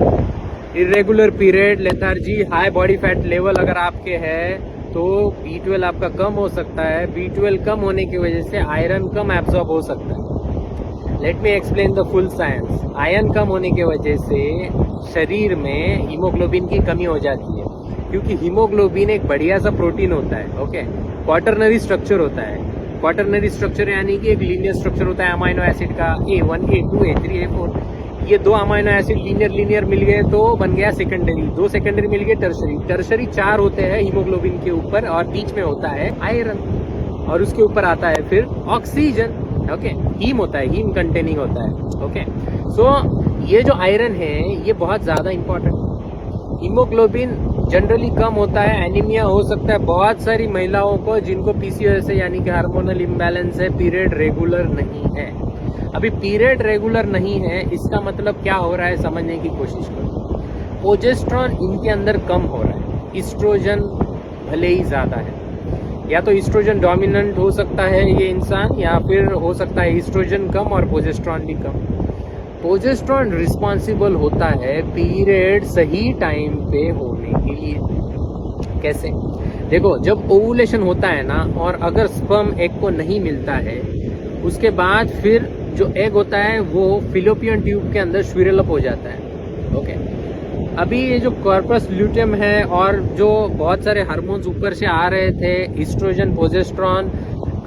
Irregular period, lethargy, high body fat level अगर आपके है तो B12 आपका कम हो सकता है। B12 कम होने की वजह से आयरन कम एब्जॉर्ब हो सकता है। Let me explain the full science. Iron कम होने की वजह से शरीर में हीमोग्लोबिन की कमी हो जाती है, क्योंकि हीमोग्लोबिन एक बढ़िया सा प्रोटीन होता है। ओके, क्वाटरनरी स्ट्रक्चर होता है। क्वाटरनरी स्ट्रक्चर यानी कि एक लीनियर स्ट्रक्चर होता है अमाइनो एसिड का, A1, A2, A3, A4। ये दो अमाइनो एसिड लीनियर मिल गए तो बन गया सेकेंडरी, दो सेकेंडरी मिल गए टर्शरी 4 होते हैं हीमोग्लोबिन के ऊपर, और बीच में होता है आयरन, और उसके ऊपर आता है फिर ऑक्सीजन। ओके, हीम होता है, हीम कंटेनिंग होता है। ओके, सो ये जो आयरन है ये बहुत ज्यादा इंपॉर्टेंट है। हीमोग्लोबिन जनरली कम होता है, एनीमिया हो सकता है बहुत सारी महिलाओं को जिनको PCOS है, यानी कि हार्मोनल इम्बैलेंस है, पीरियड रेगुलर नहीं है। अभी पीरियड रेगुलर नहीं है, इसका मतलब क्या हो रहा है समझने की कोशिश करो। प्रोजेस्टेरॉन इनके अंदर कम हो रहा है, ईस्ट्रोजन भले ही ज्यादा है। या तो ईस्ट्रोजन डोमिनेंट हो सकता है ये इंसान, या फिर हो सकता है ईस्ट्रोजन कम और प्रोजेस्टेरॉन भी कम। प्रोजेस्टेरॉन रिस्पॉन्सिबल होता है पीरियड सही टाइम पे होने के लिए। कैसे? देखो, जब ओवुलेशन होता है ना, और अगर स्पर्म एग को नहीं मिलता है, उसके बाद फिर जो एग होता है वो फिलोपियन ट्यूब के अंदर स्विरल अप हो जाता है। ओके, अभी ये जो कॉर्पस ल्यूटेम है और जो बहुत सारे हार्मोन्स ऊपर से आ रहे थे, ईस्ट्रोजन, प्रोजेस्टेरॉन,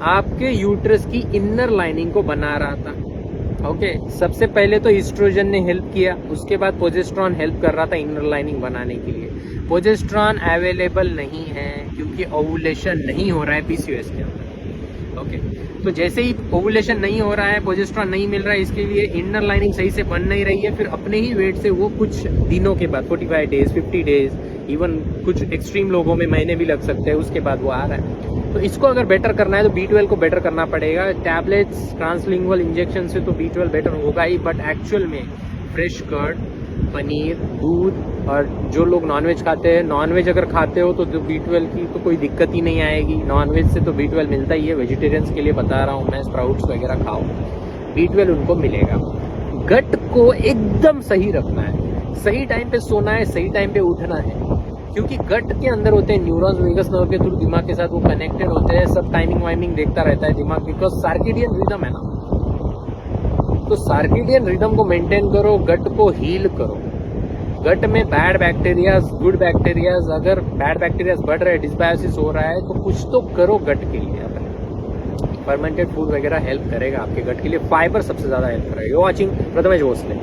आपके यूट्रस की इनर लाइनिंग को बना रहा था। ओके, सबसे पहले तो ईस्ट्रोजन ने हेल्प किया, उसके बाद प्रोजेस्टेरॉन हेल्प कर रहा था इनर लाइनिंग बनाने के लिए। प्रोजेस्टेरॉन अवेलेबल नहीं है क्योंकि ओवुलेशन नहीं हो रहा है PCOS के अंदर। ओके, तो जैसे ही ओवुलेशन नहीं हो रहा है, प्रोजेस्टेरॉन नहीं मिल रहा है, इसके लिए इनर लाइनिंग सही से बन नहीं रही है, फिर अपने ही वेट से वो कुछ दिनों के बाद 45 डेज, 50 डेज, इवन कुछ एक्सट्रीम लोगों में महीने भी लग सकते हैं, उसके बाद वो आ रहा है। तो इसको अगर बेटर करना है तो B12 को बेटर करना पड़ेगा। टैबलेट्स, ट्रांसलिंगुअल इंजेक्शन से तो B12 बेटर होगा ही, बट एक्चुअल में फ्रेश कर्ड, पनीर, दूध, और जो लोग नॉनवेज खाते हैं, नॉनवेज अगर खाते हो तो B12 की तो कोई दिक्कत ही नहीं आएगी। नॉनवेज से तो B12 मिलता ही है, वेजिटेरियंस के लिए बता रहा हूँ मैं, स्प्राउट्स वगैरह खाओ, B12 उनको मिलेगा। गट को एकदम सही रखना है, सही टाइम पे सोना है, सही टाइम पे उठना है, क्योंकि गट के अंदर होते हैं न्यूरॉन्स, वेगस नर्व के थ्रू दिमाग के साथ वो कनेक्टेड होते हैं, सब टाइमिंग वाइमिंग देखता रहता है दिमाग, बिकॉज सार्केडियन रिदम है ना। तो सार्केडियन रिदम को मेंटेन करो, गट को हील करो। गट में बैड बैक्टीरियाज, गुड बैक्टीरियाज, अगर बैड बैक्टीरियाज बढ़ रहे हैं, डिस्बायोसिस हो रहा है, तो कुछ तो करो गट के लिए। अपने फर्मेंटेड फूड वगैरह हेल्प करेगा आपके गट के लिए, फाइबर सबसे ज्यादा हेल्प करेगा। वॉचिंग प्रथमेश भोसले।